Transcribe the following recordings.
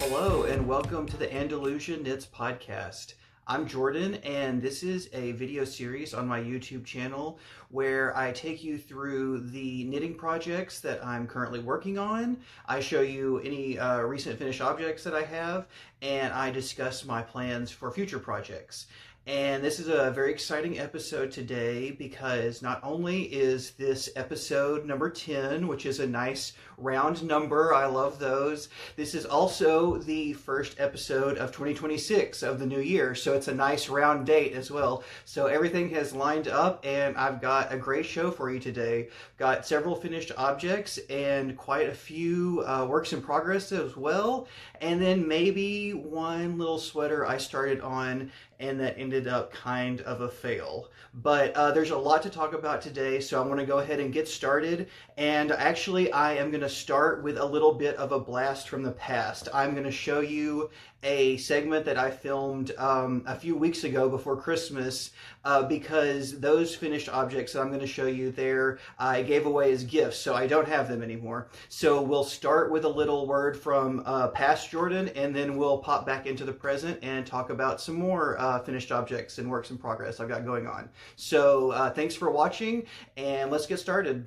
Hello and welcome to the Andalusia Knits podcast. I'm Jordan and this is a video series on my YouTube channel where I take you through the knitting projects that I'm currently working on. I show you any recent finished objects that I have, and I discuss my plans for future projects. And this is a very exciting episode today because not only is this episode number 10, which is a nice round number, I love those. This is also the first episode of 2026 of the new year, so it's a nice round date as well. So everything has lined up and I've got a great show for you today. Got several finished objects and quite a few works in progress as well. And then maybe one little sweater I started on and that ended up kind of a fail. But there's a lot to talk about today, so I'm going to go ahead and get started. And actually, I am going to start with a little bit of a blast from the past. I'm going to show you a segment that I filmed a few weeks ago before Christmas because those finished objects that I'm going to show you there I gave away as gifts, so I don't have them anymore. So we'll start with a little word from past Jordan, and then we'll pop back into the present and talk about some more finished objects and works in progress I've got going on. So thanks for watching, and let's get started.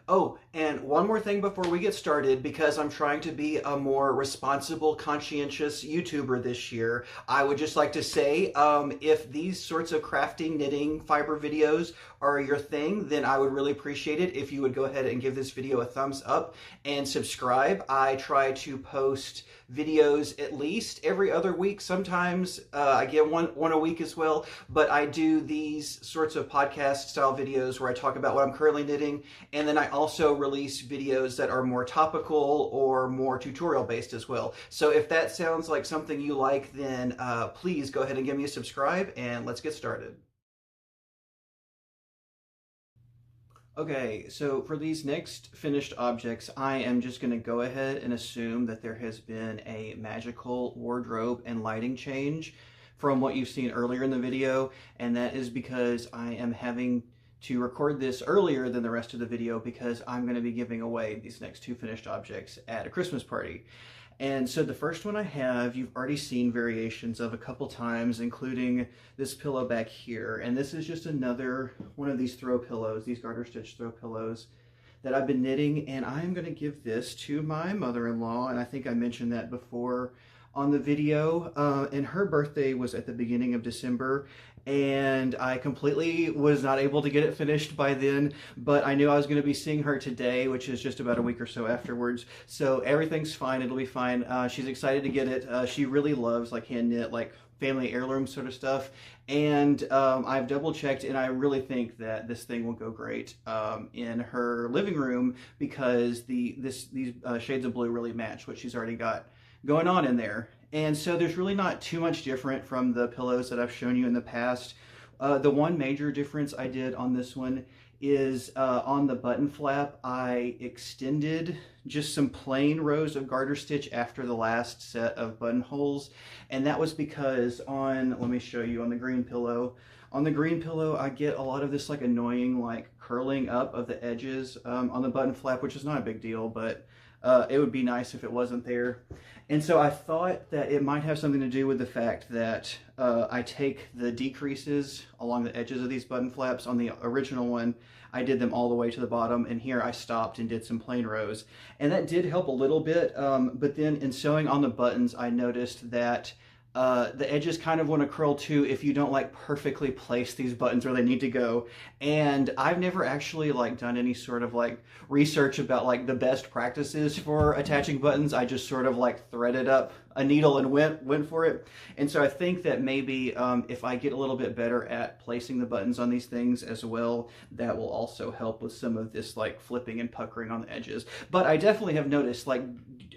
Oh, and one more thing before we get started, because I'm trying to be a more responsible, conscientious YouTuber this year, I would just like to say, if these sorts of crafting, knitting, fiber videos are your thing, then I would really appreciate it if you would go ahead and give this video a thumbs up and subscribe. I try to post videos at least every other week. Sometimes I get one a week as well, but I do these sorts of podcast style videos where I talk about what I'm currently knitting, and then I also release videos that are more topical or more tutorial based as well. So if that sounds like something you like, then please go ahead and give me a subscribe, and let's get started. Okay, so for these next finished objects, I am just going to go ahead and assume that there has been a magical wardrobe and lighting change from what you've seen earlier in the video, and that is because I am having to record this earlier than the rest of the video because I'm going to be giving away these next two finished objects at a Christmas party. And so the first one I have, you've already seen variations of a couple times, including this pillow back here. And this is just another one of these throw pillows, these garter stitch throw pillows that I've been knitting. And I'm going to give this to my mother-in-law. And I think I mentioned that before on the video. And her birthday was at the beginning of December. And I completely was not able to get it finished by then, but I knew I was going to be seeing her today, which is just about a week or so afterwards. So everything's fine. It'll be fine. She's excited to get it. She really loves like hand knit, like family heirloom sort of stuff. And I've double checked, and I really think that this thing will go great in her living room because these shades of blue really match what she's already got going on in there. And so there's really not too much different from the pillows that I've shown you in the past. The one major difference I did on this one is on the button flap, I extended just some plain rows of garter stitch after the last set of buttonholes. And that was because let me show you on the green pillow. On the green pillow, I get a lot of this like annoying like curling up of the edges on the button flap, which is not a big deal, but it would be nice if it wasn't there. And so I thought that it might have something to do with the fact that I take the decreases along the edges of these button flaps. On the original one, I did them all the way to the bottom, and here I stopped and did some plain rows. And that did help a little bit, but then in sewing on the buttons, I noticed that the edges kind of want to curl too if you don't like perfectly place these buttons where they need to go. And I've never actually like done any sort of like research about like the best practices for attaching buttons. I just sort of like threaded up a needle and went for it. And so I think that maybe if I get a little bit better at placing the buttons on these things as well, that will also help with some of this like flipping and puckering on the edges. But I definitely have noticed like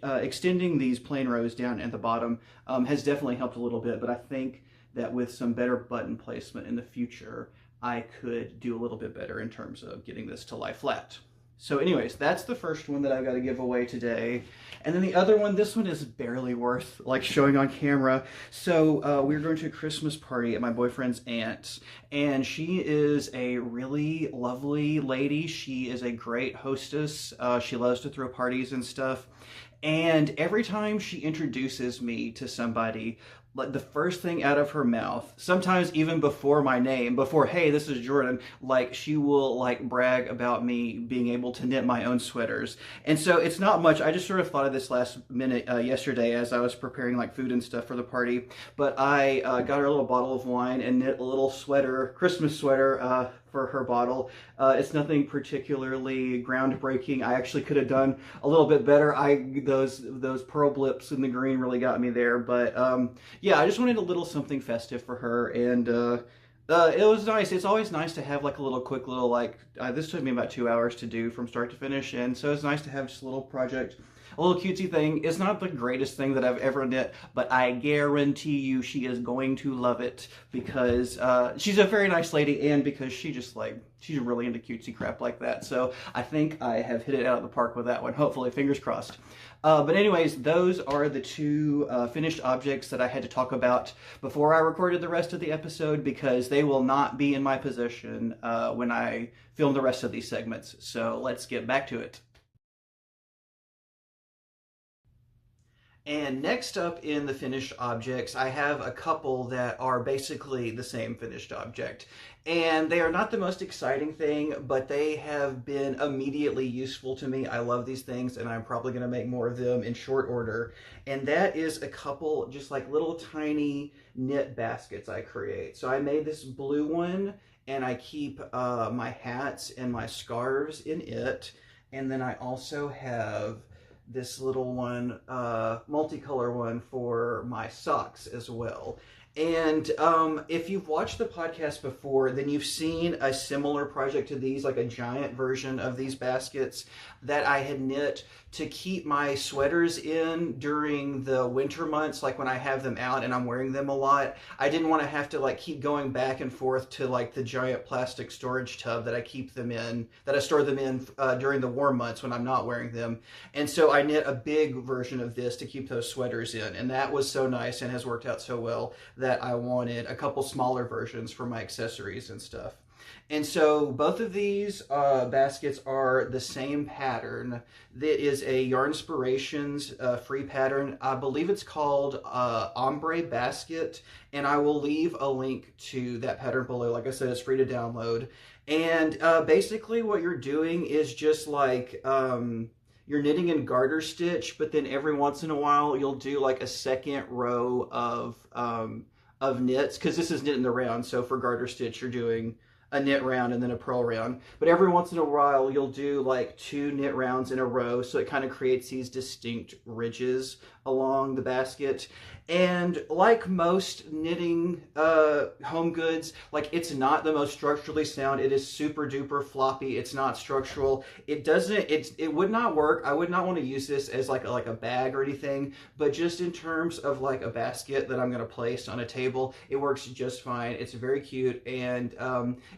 extending these plain rows down at the bottom has definitely helped a little bit, but I think that with some better button placement in the future, I could do a little bit better in terms of getting this to lie flat. So anyways, that's the first one that I've got to give away today. And then the other one, this one is barely worth like showing on camera. So we're going to a Christmas party at my boyfriend's aunt's, and she is a really lovely lady. She is a great hostess. She loves to throw parties and stuff. And every time she introduces me to somebody, like the first thing out of her mouth, sometimes even before my name, before, hey, this is Jordan, like she will like brag about me being able to knit my own sweaters. And so it's not much. I just sort of thought of this last minute yesterday as I was preparing like food and stuff for the party. But I got her a little bottle of wine and knit a little sweater, Christmas sweater, for her bottle. It's nothing particularly groundbreaking. I actually could have done a little bit better. Those pearl blips in the green really got me there. But yeah, I just wanted a little something festive for her, and it was nice. It's always nice to have like a little quick little like, this took me about 2 hours to do from start to finish, and so it's nice to have just a little project, a little cutesy thing. It's not the greatest thing that I've ever knit, but I guarantee you she is going to love it because she's a very nice lady, and because she's really into cutesy crap like that. So I think I have hit it out of the park with that one. Hopefully, fingers crossed. But anyways, those are the two finished objects that I had to talk about before I recorded the rest of the episode, because they will not be in my possession when I film the rest of these segments. So let's get back to it. And next up in the finished objects, I have a couple that are basically the same finished object. And they are not the most exciting thing, but they have been immediately useful to me. I love these things, and I'm probably going to make more of them in short order. And that is a couple just like little tiny knit baskets I create. So I made this blue one, and I keep my hats and my scarves in it. And then I also have this little one, multicolor one for my socks as well. And if you've watched the podcast before, then you've seen a similar project to these, like a giant version of these baskets that I had knit to keep my sweaters in during the winter months, like when I have them out and I'm wearing them a lot. I didn't want to have to like keep going back and forth to like the giant plastic storage tub that I keep them in, that I store them in during the warm months when I'm not wearing them. And so I knit a big version of this to keep those sweaters in, and that was so nice and has worked out so well that I wanted a couple smaller versions for my accessories and stuff. And so both of these baskets are the same pattern. That is a Yarnspirations free pattern. I believe it's called Ombre Basket, and I will leave a link to that pattern below. Like I said, it's free to download. And basically what you're doing is just like you're knitting in garter stitch, but then every once in a while you'll do like a second row of knits, because this is knit in the round. So for garter stitch, you're doing a knit round and then a purl round. But every once in a while, you'll do like 2 knit rounds in a row, so it kind of creates these distinct ridges along the basket. And like most knitting home goods, like it's not the most structurally sound. It is super duper floppy. It's not structural. It would not work. I would not want to use this as like a bag or anything, but just in terms of like a basket that I'm going to place on a table, it works just fine. It's very cute, and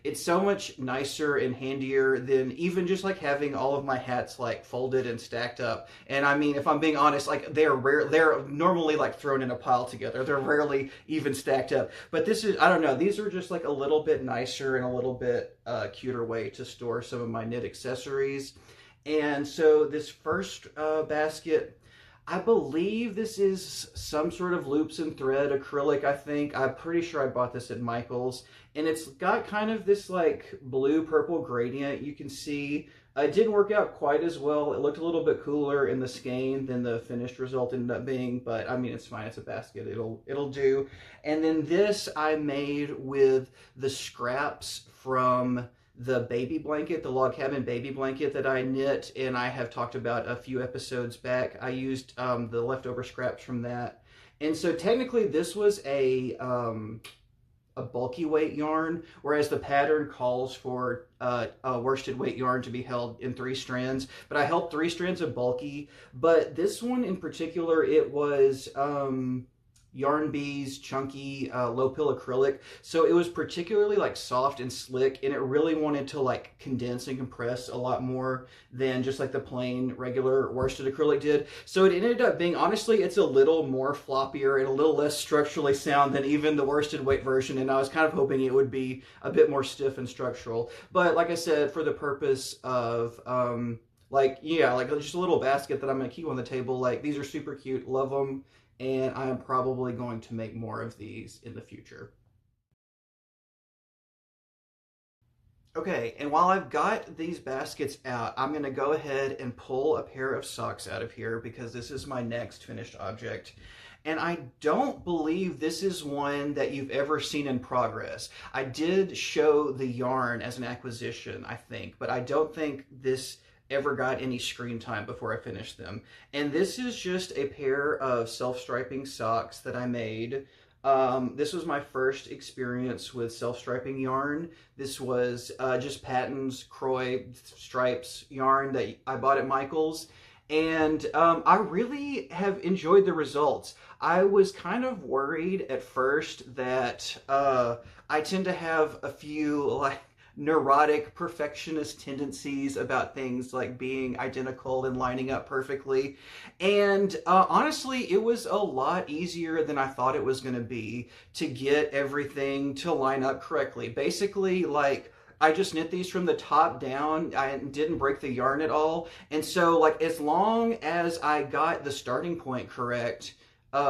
it's so much nicer and handier than even just like having all of my hats like folded and stacked up. And I mean, if I'm being honest, like they're normally like thrown in a pile together. They're rarely even stacked up. But this is, I don't know, these are just like a little bit nicer and a little bit cuter way to store some of my knit accessories. And so this first basket, I believe this is some sort of loops and thread acrylic, I think. I'm pretty sure I bought this at Michael's. And it's got kind of this like blue-purple gradient. You can see it didn't work out quite as well. It looked a little bit cooler in the skein than the finished result ended up being, but I mean, it's fine. It's a basket. It'll do. And then this I made with the scraps from the baby blanket, the log cabin baby blanket that I knit, and I have talked about a few episodes back. I used the leftover scraps from that. And so technically this was a bulky weight yarn, whereas the pattern calls for a worsted weight yarn to be held in 3 strands. But I held 3 strands of bulky, but this one in particular, it was Yarn Bees chunky low pill acrylic, so it was particularly like soft and slick, and it really wanted to like condense and compress a lot more than just like the plain regular worsted acrylic did. So it ended up being, honestly, it's a little more floppier and a little less structurally sound than even the worsted weight version, and I was kind of hoping it would be a bit more stiff and structural. But like I said, for the purpose of like, yeah, like just a little basket that I'm gonna keep on the table, like these are super cute, love them, and I am probably going to make more of these in the future. Okay, and while I've got these baskets out, I'm going to go ahead and pull a pair of socks out of here because this is my next finished object. And I don't believe this is one that you've ever seen in progress. I did show the yarn as an acquisition, I think, but I don't think this ever got any screen time before I finished them. And this is just a pair of self-striping socks that I made. This was my first experience with self-striping yarn. This was just Patons Croy stripes yarn that I bought at Michael's. And I really have enjoyed the results. I was kind of worried at first that I tend to have a few like neurotic perfectionist tendencies about things like being identical and lining up perfectly. And honestly, it was a lot easier than I thought it was going to be to get everything to line up correctly. Basically, like, I just knit these from the top down. I didn't break the yarn at all. And so, like, as long as I got the starting point correct,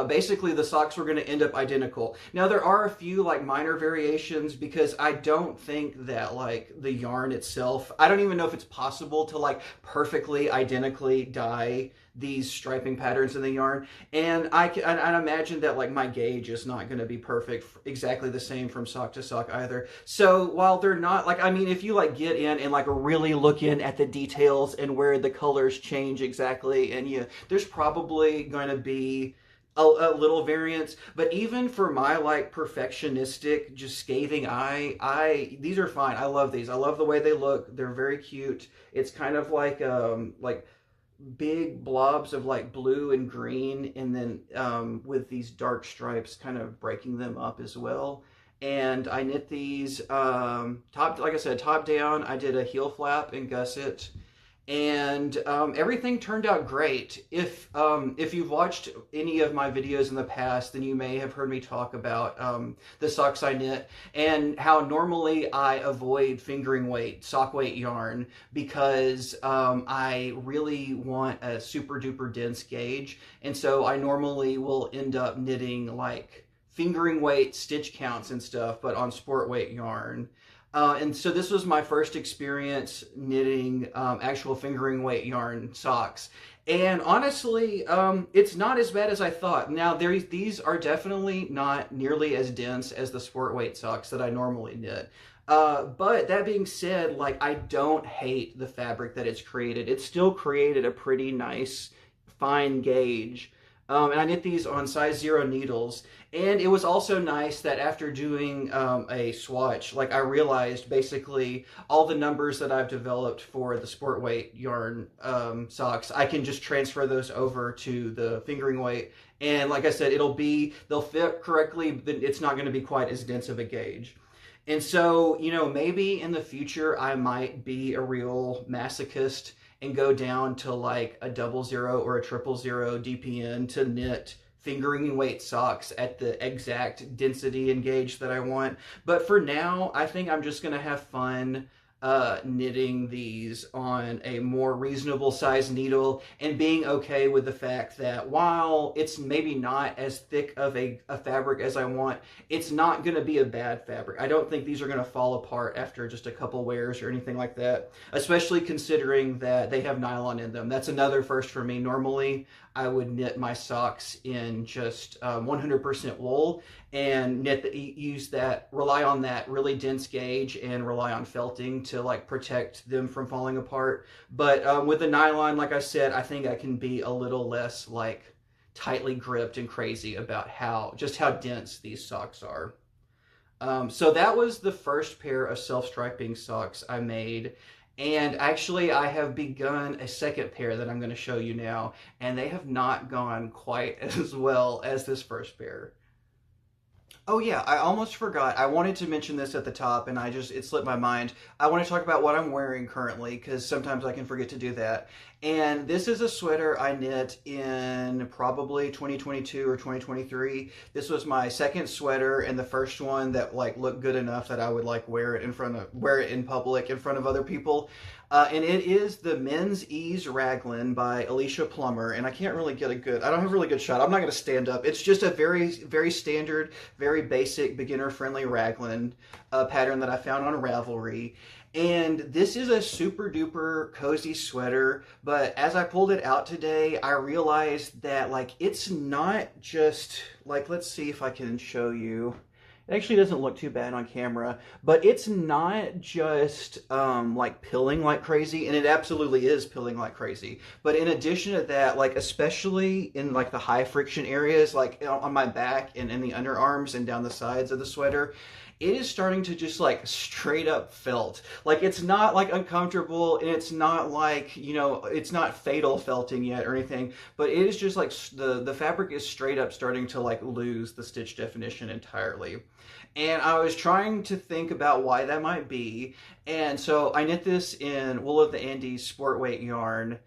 basically the socks were going to end up identical. Now there are a few like minor variations because I don't think that like the yarn itself, I don't even know if it's possible to like perfectly identically dye these striping patterns in the yarn, and I imagine that like my gauge is not going to be perfect exactly the same from sock to sock either. So while they're not like, I mean, if you like get in and like really look in at the details and where the colors change exactly, and there's probably going to be a little variance, but even for my like perfectionistic, just scathing eye, these are fine. I love these. I love the way they look. They're very cute. It's kind of like big blobs of like blue and green, and then with these dark stripes kind of breaking them up as well. And I knit these like I said, top down. I did a heel flap and gusset, and everything turned out great. If you've watched any of my videos in the past, then you may have heard me talk about the socks I knit and how normally I avoid fingering weight, sock weight yarn because I really want a super duper dense gauge, and so I normally will end up knitting like fingering weight stitch counts and stuff, but on sport weight yarn. And so this was my first experience knitting actual fingering weight yarn socks. And honestly, it's not as bad as I thought. Now, these are definitely not nearly as dense as the sport weight socks that I normally knit. But that being said, like, I don't hate the fabric that it's created. It's still created a pretty nice, fine gauge. And I knit these on size 0 needles. And it was also nice that after doing a swatch, like I realized basically all the numbers that I've developed for the sport weight yarn socks, I can just transfer those over to the fingering weight. And like I said, they'll fit correctly, but it's not going to be quite as dense of a gauge. And so, maybe in the future I might be a real masochist and go down to like a 00 or a 000 DPN to knit fingering weight socks at the exact density and gauge that I want. But for now, I think I'm just going to have fun knitting these on a more reasonable size needle and being okay with the fact that while it's maybe not as thick of a fabric as I want, it's not going to be a bad fabric. I don't think these are going to fall apart after just a couple wears or anything like that, especially considering that they have nylon in them. That's another first for me. Normally, I would knit my socks in just 100% wool and rely on that really dense gauge and rely on felting to like protect them from falling apart. But with the nylon, like I said, I think I can be a little less like tightly gripped and crazy about just how dense these socks are. So that was the first pair of self-striping socks I made. And actually, I have begun a second pair that I'm going to show you now, and they have not gone quite as well as this first pair. Oh yeah, I almost forgot. I wanted to mention this at the top and it slipped my mind. I want to talk about what I'm wearing currently because sometimes I can forget to do that. And this is a sweater I knit in probably 2022 or 2023. This was my second sweater and the first one that like looked good enough that I would like wear it in public in front of other people. And it is the Men's Ease Raglan by Alicia Plummer. And I can't really get I don't have a really good shot. I'm not going to stand up. It's just a very, very standard, very basic, beginner-friendly raglan pattern that I found on Ravelry. And this is a super duper cozy sweater, but as I pulled it out today, I realized that like it's not just like, let's see if I can show you. It actually doesn't look too bad on camera, but it's not just like pilling like crazy, and it absolutely is pilling like crazy. But in addition to that, like especially in like the high friction areas, like on my back and in the underarms and down the sides of the sweater, it is starting to just like straight up felt. Like it's not like uncomfortable and it's not like, you know, it's not fatal felting yet or anything, but it is just like the fabric is straight up starting to like lose the stitch definition entirely. And I was trying to think about why that might be. And so I knit this in Wool of the Andes sport weight yarn,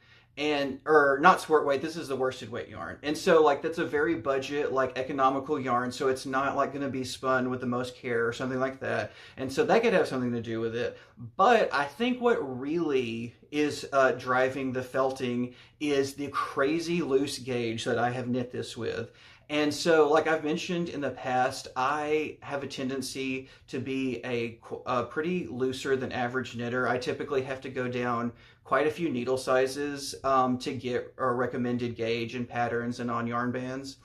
or not sport weight, this is the worsted weight yarn. And so like that's a very budget, like economical yarn, so it's not like going to be spun with the most care or something like that. And so that could have something to do with it. But I think what really is driving the felting is the crazy loose gauge that I have knit this with. And so, like I've mentioned in the past, I have a tendency to be a pretty looser than average knitter. I typically have to go down quite a few needle sizes to get a recommended gauge in patterns and on yarn bands.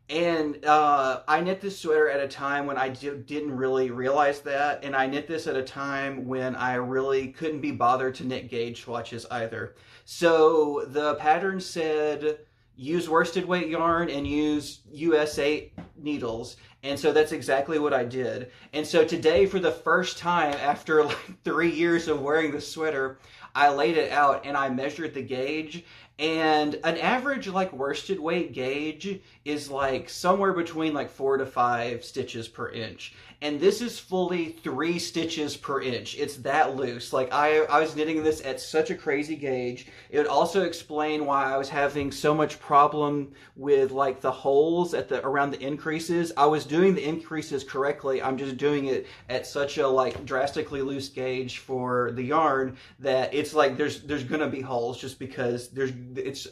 And I knit this sweater at a time when I didn't really realize that, and I knit this at a time when I really couldn't be bothered to knit gauge swatches either. So the pattern said, use worsted weight yarn and use US8 needles. And so that's exactly what I did. And so today, for the first time after like 3 years of wearing the sweater, I laid it out and I measured the gauge. And an average like worsted weight gauge is like somewhere between like 4 to 5 stitches per inch. And this is fully 3 stitches per inch. It's that loose. Like I was knitting this at such a crazy gauge. It would also explain why I was having so much problem with like the holes at around the increases. I was doing the increases correctly. I'm just doing it at such a like drastically loose gauge for the yarn that it's like there's gonna be holes just because it's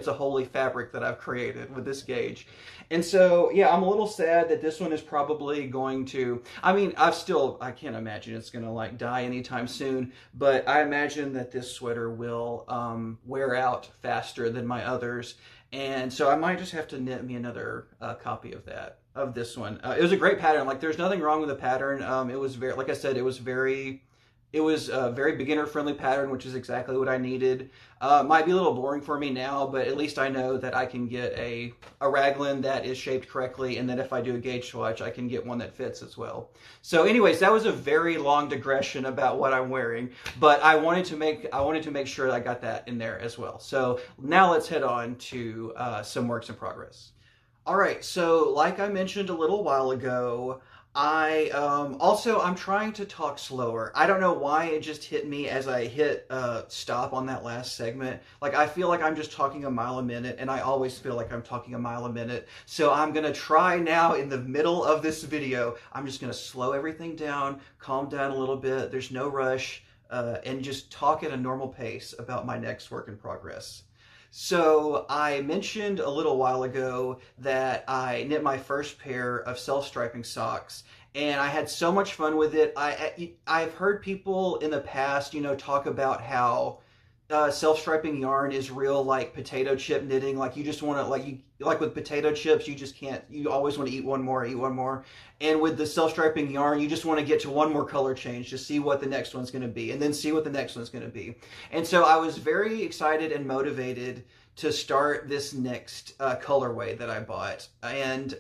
a holy fabric that I've created with this gauge. And so, yeah, I'm a little sad that this one is probably going to, I mean, I can't imagine it's going to like die anytime soon, but I imagine that this sweater will wear out faster than my others. And so I might just have to knit me another copy of this one. It was a great pattern. Like there's nothing wrong with the pattern. It was very, like I said, it was a very beginner-friendly pattern, which is exactly what I needed. Might be a little boring for me now, but at least I know that I can get a raglan that is shaped correctly, and that if I do a gauge swatch, I can get one that fits as well. So anyways, that was a very long digression about what I'm wearing, but I wanted to make sure that I got that in there as well. So now let's head on to some works in progress. All right, so like I mentioned a little while ago, I'm trying to talk slower. I don't know why it just hit me as I hit stop on that last segment. Like I feel like I'm just talking a mile a minute, and I always feel like I'm talking a mile a minute. So I'm gonna try now in the middle of this video. I'm just gonna slow everything down, calm down a little bit. There's no rush, and just talk at a normal pace about my next work in progress. So I mentioned a little while ago that I knit my first pair of self-striping socks, and I had so much fun with it. I've heard people in the past, you know, talk about how self-striping yarn is real like potato chip knitting. Like you just want to like with potato chips, you just can't. You always want to eat one more, eat one more. And with the self-striping yarn, you just want to get to one more color change to see what the next one's going to be, and then see what the next one's going to be. And so I was very excited and motivated to start this next colorway that I bought. And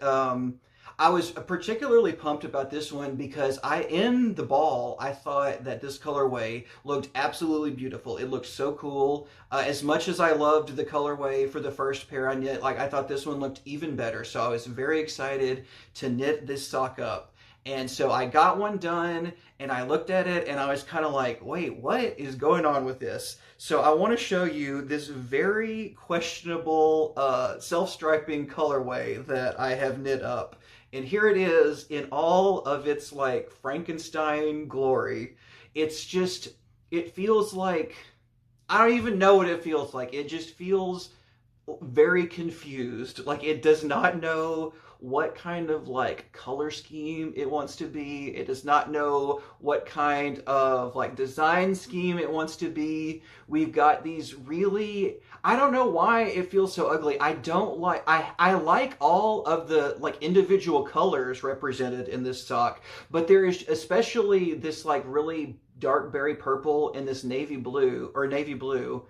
I was particularly pumped about this one because in the ball, I thought that this colorway looked absolutely beautiful. It looked so cool. As much as I loved the colorway for the first pair I knit, like I thought this one looked even better. So I was very excited to knit this sock up. And so I got one done and I looked at it and I was kind of like, wait, what is going on with this? So I want to show you this very questionable self-striping colorway that I have knit up. And here it is in all of its like Frankenstein glory. It's just, it feels like, I don't even know what it feels like. It just feels very confused. Like it does not know what kind of like color scheme it wants to be. It does not know what kind of like design scheme it wants to be. We've got these really, I don't know why it feels so ugly. I don't like, I like all of the like individual colors represented in this sock, but there is especially this like really dark berry purple and this navy blue or navy blue.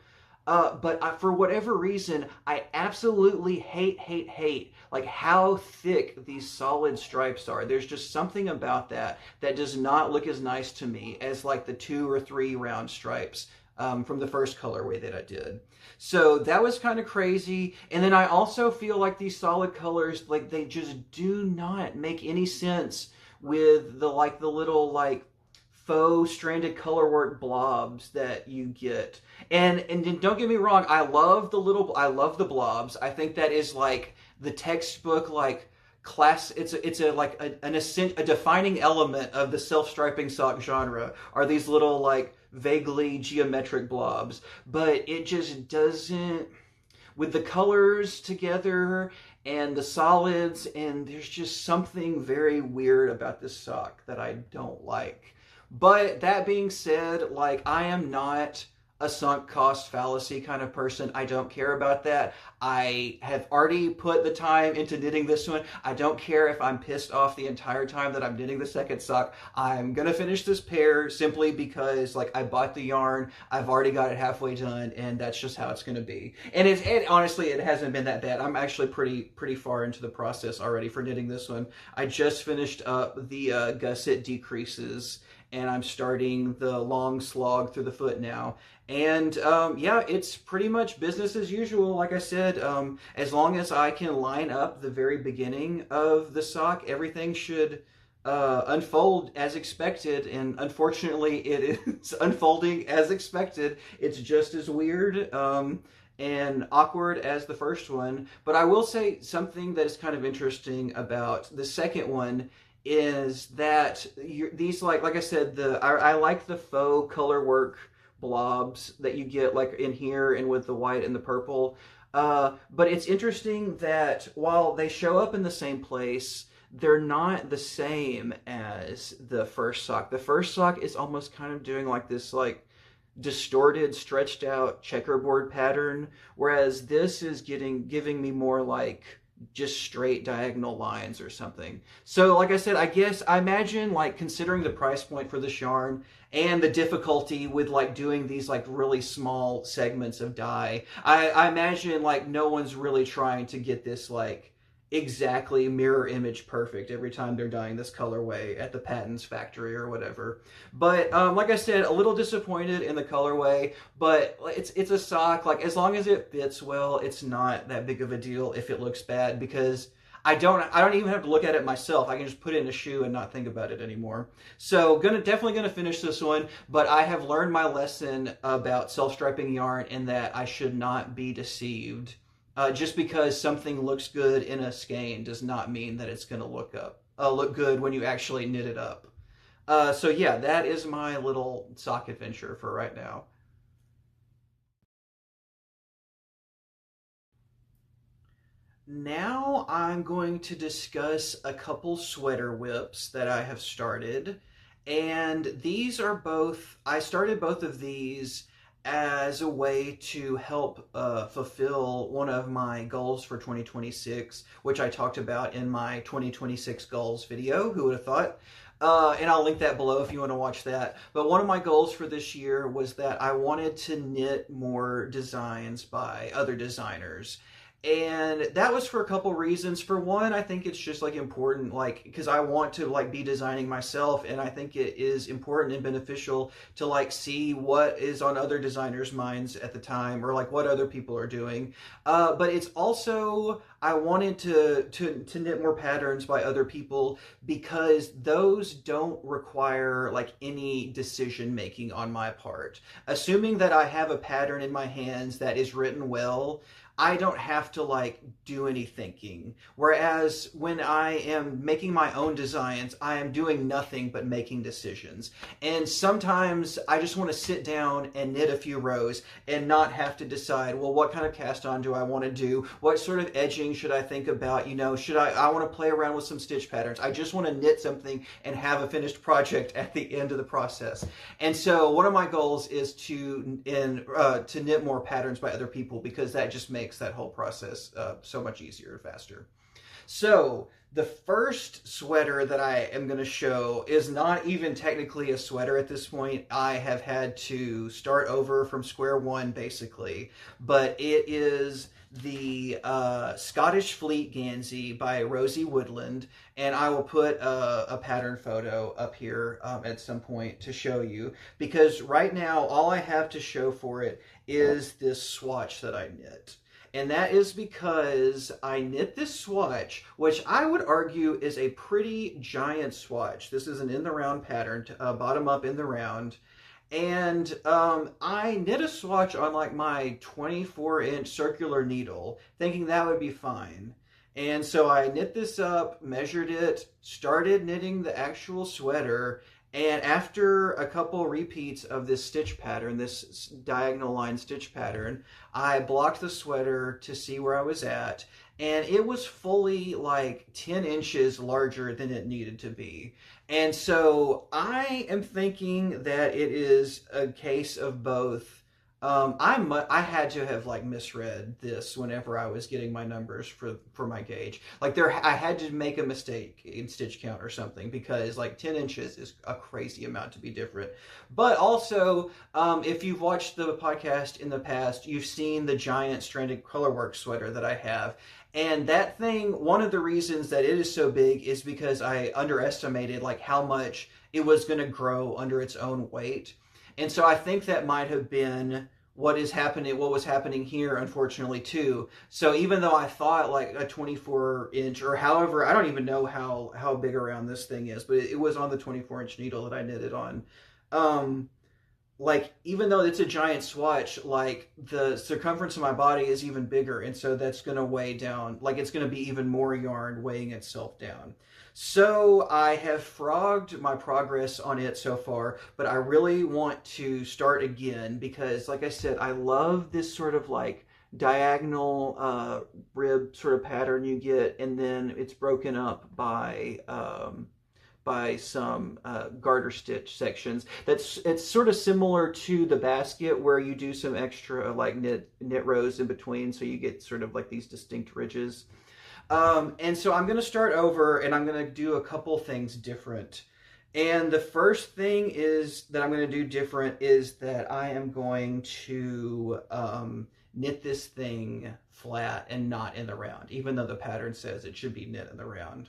For whatever reason, I absolutely hate like how thick these solid stripes are. There's just something about that that does not look as nice to me as like the 2 or 3 round stripes from the first colorway that I did. So that was kind of crazy. And then I also feel like these solid colors, like they just do not make any sense with the little like faux stranded colorwork blobs that you get. And don't get me wrong, I love the blobs. I think that is like the textbook like class. It's a defining element of the self-striping sock genre are these little like vaguely geometric blobs. But it just doesn't, with the colors together and the solids, and there's just something very weird about this sock that I don't like. But that being said, like I am not a sunk cost fallacy kind of person. I don't care about that. I have already put the time into knitting this one. I don't care if I'm pissed off the entire time that I'm knitting the second sock. I'm gonna finish this pair simply because like I bought the yarn, I've already got it halfway done, and that's just how it's gonna be. And honestly, it hasn't been that bad. I'm actually pretty far into the process already for knitting this one. I just finished up the gusset decreases, and I'm starting the long slog through the foot now. And yeah, it's pretty much business as usual. Like I said, as long as I can line up the very beginning of the sock, everything should unfold as expected. And unfortunately, it is unfolding as expected. It's just as weird and awkward as the first one. But I will say something that is kind of interesting about the second one is that these like I said, I like the faux color work blobs that you get like in here and with the white and the purple. But it's interesting that while they show up in the same place, they're not the same as the first sock. The first sock is almost kind of doing like this like distorted, stretched out checkerboard pattern, whereas this is giving me more like just straight diagonal lines or something. So like I said, I imagine like considering the price point for this yarn and the difficulty with like doing these like really small segments of dye, I imagine like no one's really trying to get this like exactly mirror image perfect every time they're dyeing this colorway at the Patons factory or whatever. But like I said, a little disappointed in the colorway, but it's a sock. Like as long as it fits well, it's not that big of a deal if it looks bad, because I don't even have to look at it myself. I can just put it in a shoe and not think about it anymore. So definitely gonna finish this one, but I have learned my lesson about self-striping yarn in that I should not be deceived. Just because something looks good in a skein does not mean that it's going to look good when you actually knit it up. So yeah, that is my little sock adventure for right now. Now I'm going to discuss a couple sweater whips that I have started. And these are both, I started both of these as a way to help fulfill one of my goals for 2026, which I talked about in my 2026 goals video. Who would have thought? And I'll link that below if you want to watch that. But one of my goals for this year was that I wanted to knit more designs by other designers. And that was for a couple reasons. For one, I think it's just like important, like, because I want to like be designing myself, and I think it is important and beneficial to like see what is on other designers' minds at the time, or like what other people are doing. But it's also, I wanted to knit more patterns by other people, because those don't require like any decision making on my part. Assuming that I have a pattern in my hands that is written well, I don't have to like do any thinking. Whereas when I am making my own designs, I am doing nothing but making decisions. And sometimes I just want to sit down and knit a few rows and not have to decide, well, what kind of cast on do I want to do? What sort of edging should I think about? You know, I want to play around with some stitch patterns. I just want to knit something and have a finished project at the end of the process. And so one of my goals is to knit more patterns by other people, because that just makes that whole process so much easier and faster. So the first sweater that I am going to show is not even technically a sweater at this point. I have had to start over from square one, basically. But it is the Scottish Fleet Gansey by Rosie Woodland, and I will put a pattern photo up here at some point to show you, because right now all I have to show for it is this swatch that I knit. And that is because I knit this swatch, which I would argue is a pretty giant swatch. This is an in the round pattern, bottom up in the round. And I knit a swatch on like my 24-inch circular needle, thinking that would be fine. And so I knit this up, measured it, started knitting the actual sweater, and after a couple repeats of this stitch pattern, this diagonal line stitch pattern, I blocked the sweater to see where I was at, and it was fully like 10 inches larger than it needed to be. And so I am thinking that it is a case of both. I had to have like misread this whenever I was getting my numbers for my gauge. Like I had to make a mistake in stitch count or something, because like 10 inches is a crazy amount to be different. But also, if you've watched the podcast in the past, you've seen the giant stranded colorwork sweater that I have. And that thing, one of the reasons that it is so big is because I underestimated like how much it was going to grow under its own weight. And so I think that might have been what was happening here, unfortunately, too. So even though I thought like a 24-inch, or however, I don't even know how big around this thing is, but it was on the 24-inch needle that I knitted on. Like, even though it's a giant swatch, like the circumference of my body is even bigger, and so that's going to weigh down, like it's going to be even more yarn weighing itself down. So I have frogged my progress on it so far, but I really want to start again, because like I said, I love this sort of like diagonal rib sort of pattern you get, and then it's broken up by some garter stitch sections. It's sort of similar to the basket, where you do some extra like knit rows in between, so you get sort of like these distinct ridges. And so I'm going to start over, and I'm going to do a couple things different. And the first thing is that I'm going to do different is that I am going to knit this thing flat and not in the round, even though the pattern says it should be knit in the round.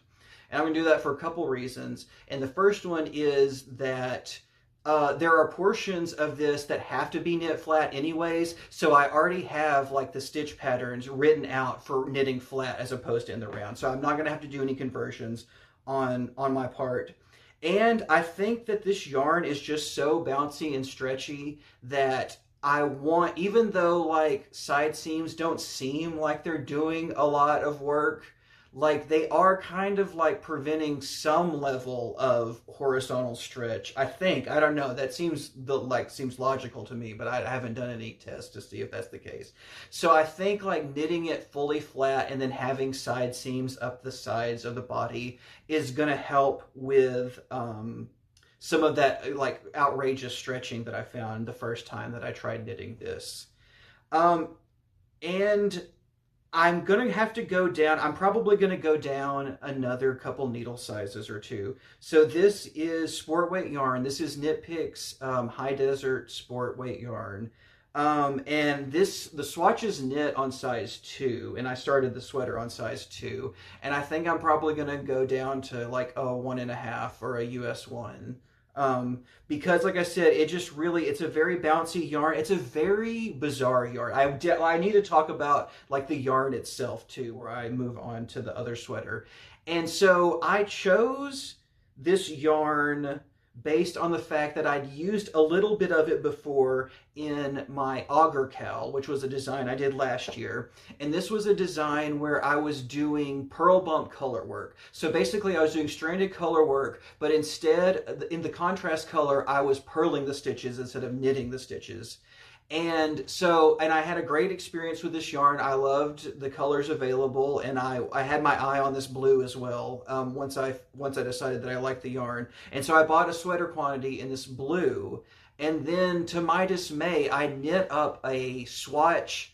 And I'm going to do that for a couple reasons. And the first one is that there are portions of this that have to be knit flat anyways, so I already have like the stitch patterns written out for knitting flat as opposed to in the round. So I'm not going to have to do any conversions on my part. And I think that this yarn is just so bouncy and stretchy that I want, even though like side seams don't seem like they're doing a lot of work, like they are kind of like preventing some level of horizontal stretch, I think. I don't know, that seems logical to me, but I haven't done any tests to see if that's the case. So I think like knitting it fully flat and then having side seams up the sides of the body is going to help with some of that like outrageous stretching that I found the first time that I tried knitting this. And I'm going to have to go down. I'm probably going to go down another couple needle sizes or two. So this is sport weight yarn. This is Knit Picks High Desert sport weight yarn. And the swatch is knit on size 2, and I started the sweater on size 2, and I think I'm probably gonna go down to like a 1.5 or a US 1. Because like I said, it's a very bouncy yarn. It's a very bizarre yarn. I need to talk about like the yarn itself too, where I move on to the other sweater. And so I chose this yarn based on the fact that I'd used a little bit of it before in my auger cowl, which was a design I did last year. And this was a design where I was doing purl bump color work. So basically I was doing stranded color work, but instead in the contrast color, I was purling the stitches instead of knitting the stitches. And I had a great experience with this yarn. I loved the colors available, and I had my eye on this blue as well once I decided that I liked the yarn. And so I bought a sweater quantity in this blue, and then to my dismay, I knit up a swatch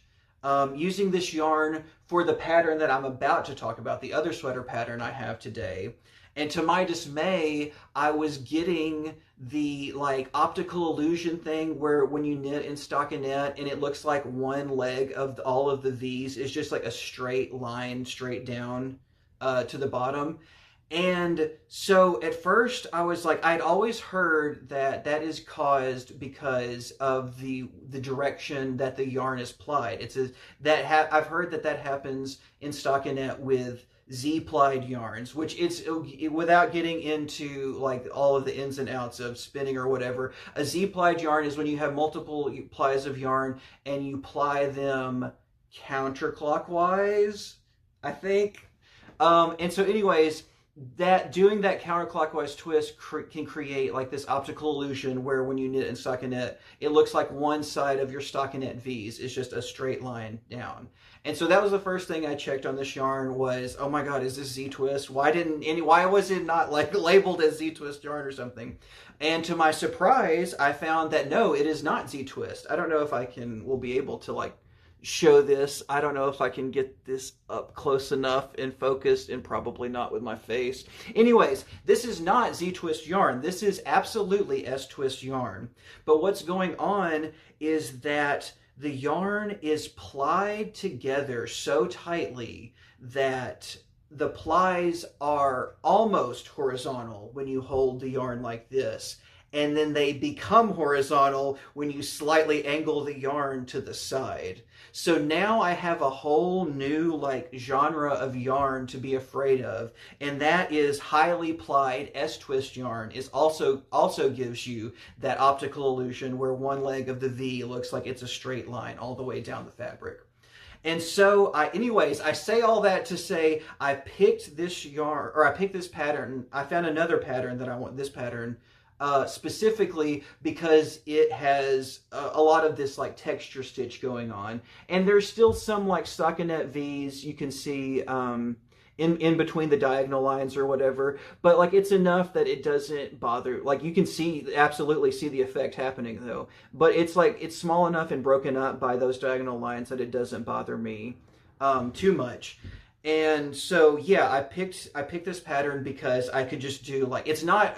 using this yarn for the pattern that I'm about to talk about, the other sweater pattern I have today. And to my dismay, I was getting the like optical illusion thing where when you knit in stockinette and it looks like one leg of all of the V's is just like a straight line straight down to the bottom. And so at first I was like, I'd always heard that that is caused because of the direction that the yarn is plied. I've heard that happens in stockinette with Z-plied yarns, which without getting into like all of the ins and outs of spinning or whatever, a Z-plied yarn is when you have multiple plies of yarn and you ply them counterclockwise, I think. And so anyways, doing that counterclockwise twist can create like this optical illusion where when you knit in stockinette, it looks like one side of your stockinette V's is just a straight line down. And so that was the first thing I checked on this yarn was, oh my God, is this Z-twist? Why was it not like labeled as Z-twist yarn or something? And to my surprise, I found that no, it is not Z-twist. I don't know if we'll be able to like show this. I don't know if I can get this up close enough and focused, and probably not with my face. Anyways, this is not Z-twist yarn. This is absolutely S-twist yarn. But what's going on is that the yarn is plied together so tightly that the plies are almost horizontal when you hold the yarn like this. And then they become horizontal when you slightly angle the yarn to the side. So now I have a whole new like genre of yarn to be afraid of, and that is highly plied S-twist yarn. Is also gives you that optical illusion where one leg of the V looks like it's a straight line all the way down the fabric. And so, anyways, I say all that to say I picked this yarn, or I picked this pattern. I found another pattern that I want, this pattern, specifically because it has a lot of this like texture stitch going on, and there's still some like stockinette V's you can see in between the diagonal lines or whatever, but like it's enough that it doesn't bother. Like you can absolutely see the effect happening though, but it's small enough and broken up by those diagonal lines that it doesn't bother me too much. And so yeah, I picked this pattern because I could just do like, it's not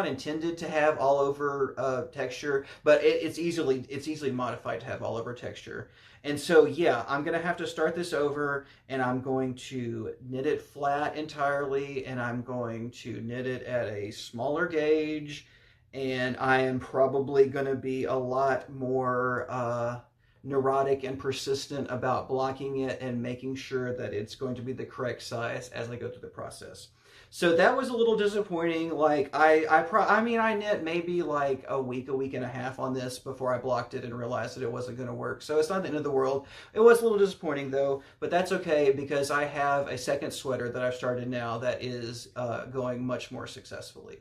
intended to have all over texture, but it's easily modified to have all over texture. And so yeah, I'm gonna have to start this over, and I'm going to knit it flat entirely, and I'm going to knit it at a smaller gauge, and I am probably gonna be a lot more neurotic and persistent about blocking it and making sure that it's going to be the correct size as I go through the process. So that was a little disappointing. Like I mean, I knit maybe like a week and a half on this before I blocked it and realized that it wasn't going to work. So it's not the end of the world. It was a little disappointing though, but that's okay because I have a second sweater that I've started now that is going much more successfully.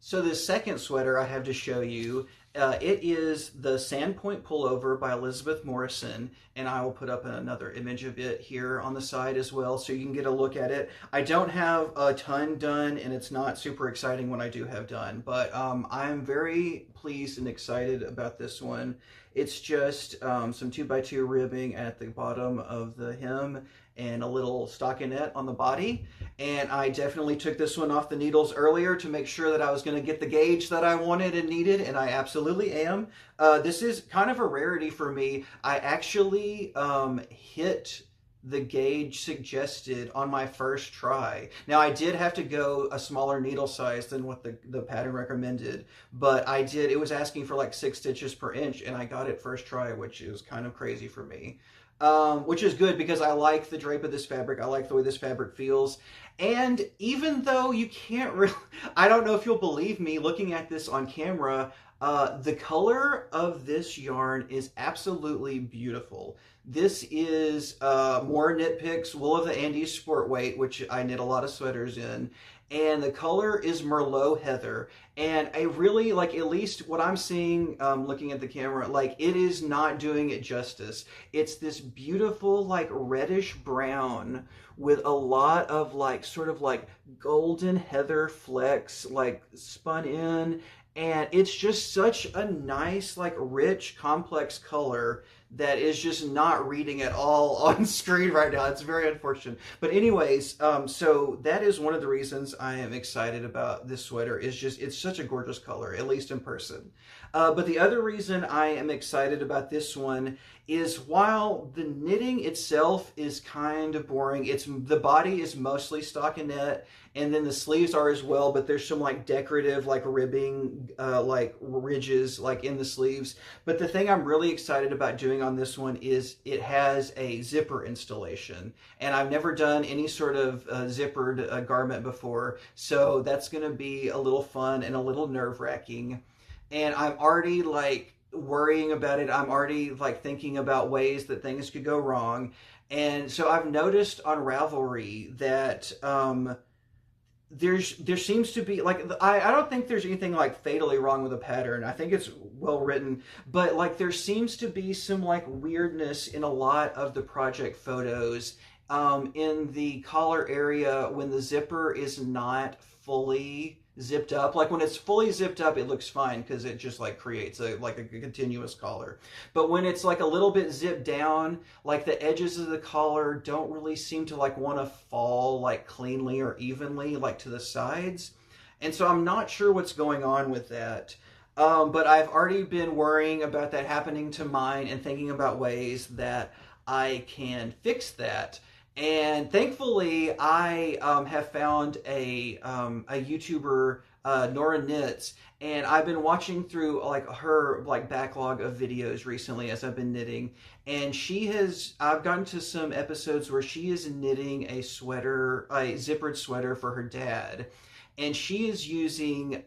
So this second sweater I have to show you, it is the Sandpoint Pullover by Elizabeth Morrison, and I will put up another image of it here on the side as well so you can get a look at it. I don't have a ton done, and it's not super exciting when I do have done, but I'm very pleased and excited about this one. It's just some 2x2 ribbing at the bottom of the hem, and a little stockinette on the body. And I definitely took this one off the needles earlier to make sure that I was going to get the gauge that I wanted and needed, and I absolutely am. This is kind of a rarity for me. I actually hit the gauge suggested on my first try. Now, I did have to go a smaller needle size than what the pattern recommended, but I did. It was asking for like 6 stitches per inch, and I got it first try, which is kind of crazy for me. Which is good because I like the drape of this fabric. I like the way this fabric feels. And even though you can't really, I don't know if you'll believe me looking at this on camera, the color of this yarn is absolutely beautiful. This is more Knit Picks Wool of the Andes Sport Weight, which I knit a lot of sweaters in. And the color is Merlot Heather. And I really, like, at least what I'm seeing looking at the camera, like, it is not doing it justice. It's this beautiful, like, reddish brown with a lot of, like, sort of, like, golden heather flecks, like, spun in. And it's just such a nice, like, rich, complex color that is just not reading at all on screen right now. It's very unfortunate. But anyways, so that is one of the reasons I am excited about this sweater, is just, it's such a gorgeous color, at least in person. But the other reason I am excited about this one is while the knitting itself is kind of boring, the body is mostly stockinette, and then the sleeves are as well, but there's some like decorative like ribbing, like ridges like in the sleeves. But the thing I'm really excited about doing on this one is it has a zipper installation, and I've never done any sort of zippered garment before, so that's going to be a little fun and a little nerve-wracking. And I'm already like worrying about it. I'm already like thinking about ways that things could go wrong. And so I've noticed on Ravelry that there seems to be like, I don't think there's anything like fatally wrong with the pattern. I think it's well written, but like there seems to be some like weirdness in a lot of the project photos in the collar area when the zipper is not fully zipped up. Like when it's fully zipped up, it looks fine because it just like creates a continuous collar. But when it's like a little bit zipped down, like the edges of the collar don't really seem to like want to fall like cleanly or evenly like to the sides. And so I'm not sure what's going on with that. But I've already been worrying about that happening to mine and thinking about ways that I can fix that. And thankfully, I have found a YouTuber, Nora Knits, and I've been watching through like her like backlog of videos recently as I've been knitting. And I've gotten to some episodes where she is knitting a sweater, a zippered sweater for her dad, and she is using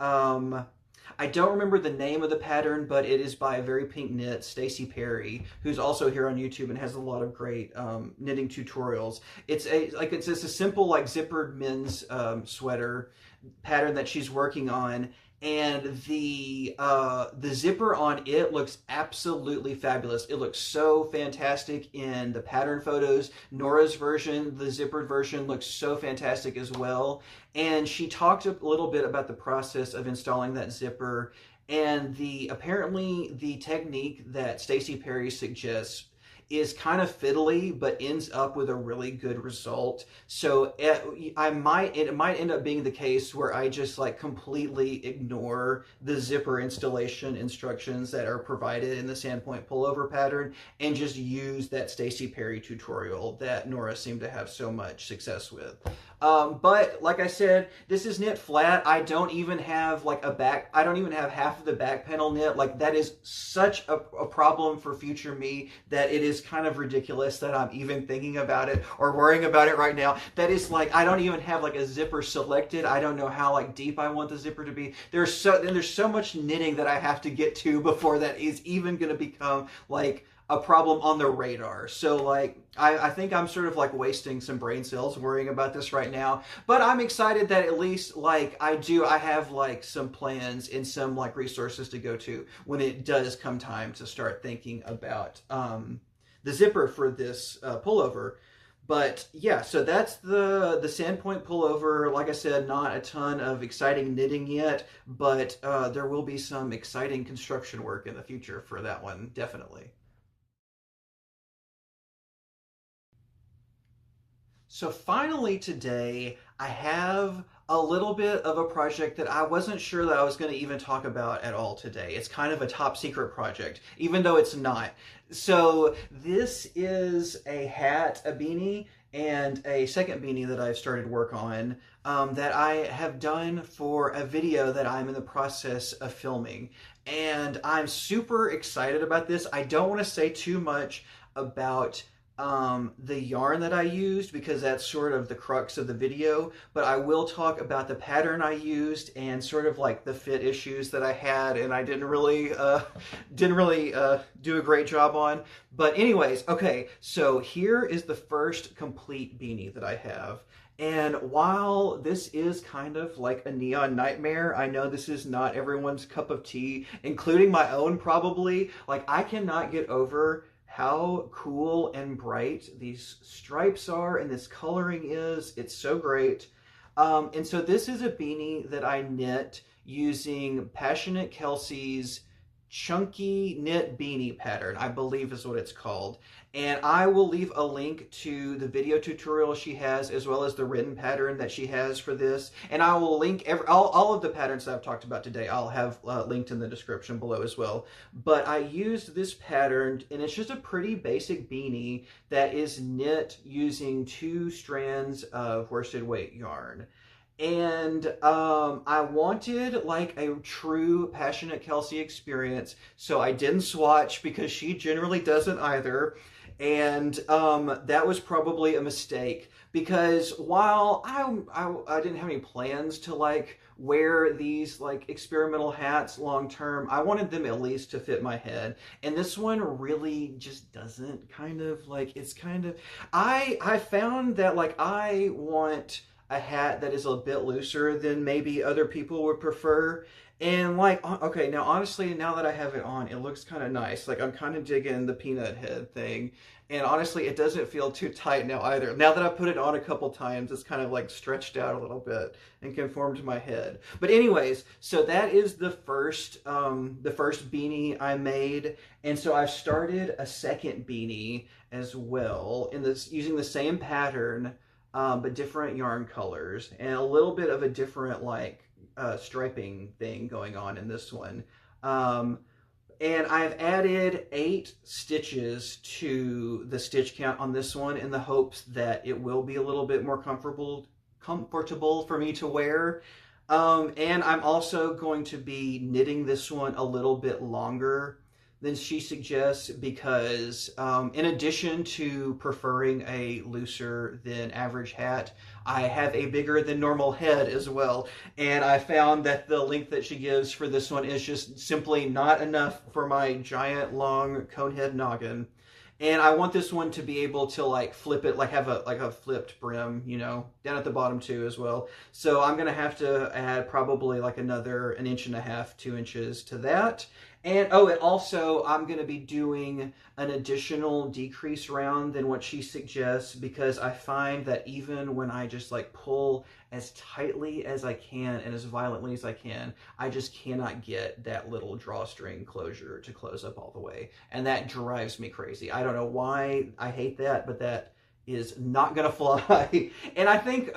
I don't remember the name of the pattern, but it is by a very pink knit, Stacey Perry, who's also here on YouTube and has a lot of great knitting tutorials. It's just a simple like zippered men's sweater pattern that she's working on, and the zipper on it looks absolutely fabulous. It looks so fantastic in the pattern photos. Nora's version, the zippered version, looks so fantastic as well. And she talked a little bit about the process of installing that zipper, and apparently the technique that Stacey Perry suggests is kind of fiddly, but ends up with a really good result. So it might end up being the case where I just like completely ignore the zipper installation instructions that are provided in the Sandpoint Pullover pattern and just use that Stacey Perry tutorial that Nora seemed to have so much success with. But like I said, this is knit flat. I don't even have like I don't even have half of the back panel knit. Like that is such a problem for future me that it is kind of ridiculous that I'm even thinking about it or worrying about it right now. That is like, I don't even have like a zipper selected. I don't know how like deep I want the zipper to be. There's so much knitting that I have to get to before that is even going to become like a problem on the radar. So like, I think I'm sort of like wasting some brain cells worrying about this right now, but I'm excited that at least like I have like some plans and some like resources to go to when it does come time to start thinking about the zipper for this pullover. But yeah, so that's the Sandpoint Pullover. Like I said, not a ton of exciting knitting yet, but there will be some exciting construction work in the future for that one, definitely. So finally today, I have a little bit of a project that I wasn't sure that I was going to even talk about at all today. It's kind of a top secret project, even though it's not. So this is a hat, a beanie, and a second beanie that I've started work on that I have done for a video that I'm in the process of filming. And I'm super excited about this. I don't want to say too much about the yarn that I used because that's sort of the crux of the video, but I will talk about the pattern I used and sort of like the fit issues that I had and I didn't really do a great job on. But anyways, okay, so here is the first complete beanie that I have. And while this is kind of like a neon nightmare, I know this is not everyone's cup of tea, including my own probably. Like, I cannot get over how cool and bright these stripes are and this coloring is. It's so great. And so this is a beanie that I knit using Passionate Kelsey's chunky knit beanie pattern, I believe is what it's called. And I will leave a link to the video tutorial she has as well as the written pattern that she has for this. And I will link all of the patterns that I've talked about today. I'll have linked in the description below as well. But I used this pattern and it's just a pretty basic beanie that is knit using 2 strands of worsted weight yarn. And I wanted like a true Passionate Kelsey experience, so I didn't swatch because she generally doesn't either. And that was probably a mistake because while I didn't have any plans to like wear these like experimental hats long term, I wanted them at least to fit my head. And this one really just doesn't, kind of like, it's kind of, I found that like I want a hat that is a bit looser than maybe other people would prefer. And like, okay, now honestly, now that I have it on, it looks kind of nice. Like, I'm kind of digging the peanut head thing. And honestly, it doesn't feel too tight now either. Now that I put it on a couple times, it's kind of like stretched out a little bit and conformed to my head. But anyways, so that is the first beanie I made. And so I've started a second beanie as well in this using the same pattern, but different yarn colors and a little bit of a different like striping thing going on in this one. And I've added 8 stitches to the stitch count on this one in the hopes that it will be a little bit more comfortable for me to wear. And I'm also going to be knitting this one a little bit longer than she suggests because in addition to preferring a looser than average hat, I have a bigger than normal head as well. And I found that the length that she gives for this one is just simply not enough for my giant long cone head noggin. And I want this one to be able to like flip it, like have a flipped brim, you know, down at the bottom too as well. So I'm gonna have to add probably like another 1.5 inches, 2 inches to that. And oh, and also I'm going to be doing an additional decrease round than what she suggests because I find that even when I just like pull as tightly as I can and as violently as I can, I just cannot get that little drawstring closure to close up all the way. And that drives me crazy. I don't know why I hate that, but that is not gonna fly. And I think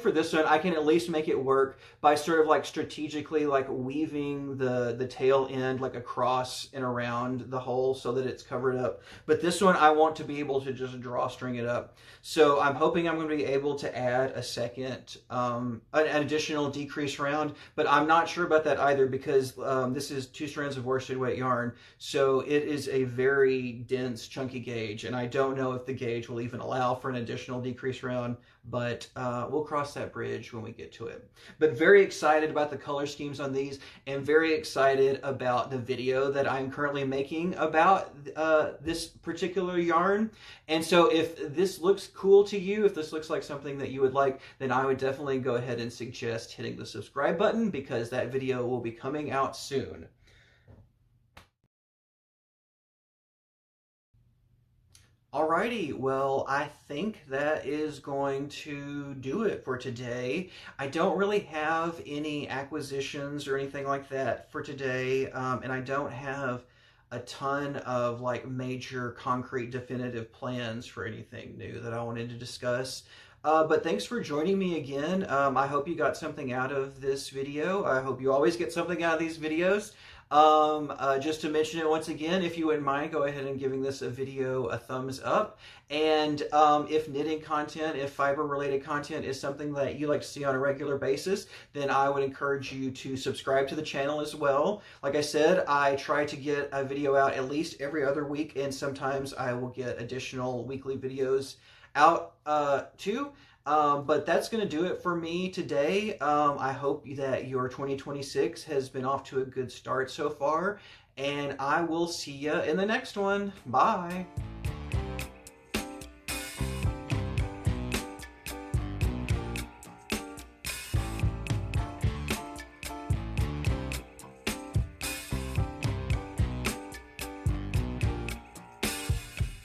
for this one I can at least make it work by sort of like strategically like weaving the tail end like across and around the hole so that it's covered up. But this one I want to be able to just drawstring it up. So I'm hoping I'm going to be able to add a second an additional decrease round, but I'm not sure about that either because this is 2 strands of worsted weight yarn, so it is a very dense chunky gauge and I don't know if the gauge will even allow for an additional decrease round, but we'll cross that bridge when we get to it. But very excited about the color schemes on these and very excited about the video that I'm currently making about this particular yarn. And so if this looks cool to you, if this looks like something that you would like, then I would definitely go ahead and suggest hitting the subscribe button because that video will be coming out soon. Alrighty, well, I think that is going to do it for today. I don't really have any acquisitions or anything like that for today, and I don't have a ton of like major concrete definitive plans for anything new that I wanted to discuss. But thanks for joining me again. I hope you got something out of this video. I hope you always get something out of these videos. Just to mention it once again, if you wouldn't mind, go ahead and giving this a video a thumbs up. And if knitting content, if fiber related content is something that you like to see on a regular basis, then I would encourage you to subscribe to the channel as well. Like I said, I try to get a video out at least every other week, and sometimes I will get additional weekly videos out too. But that's going to do it for me today. I hope that your 2026 has been off to a good start so far, and I will see you in the next one. Bye.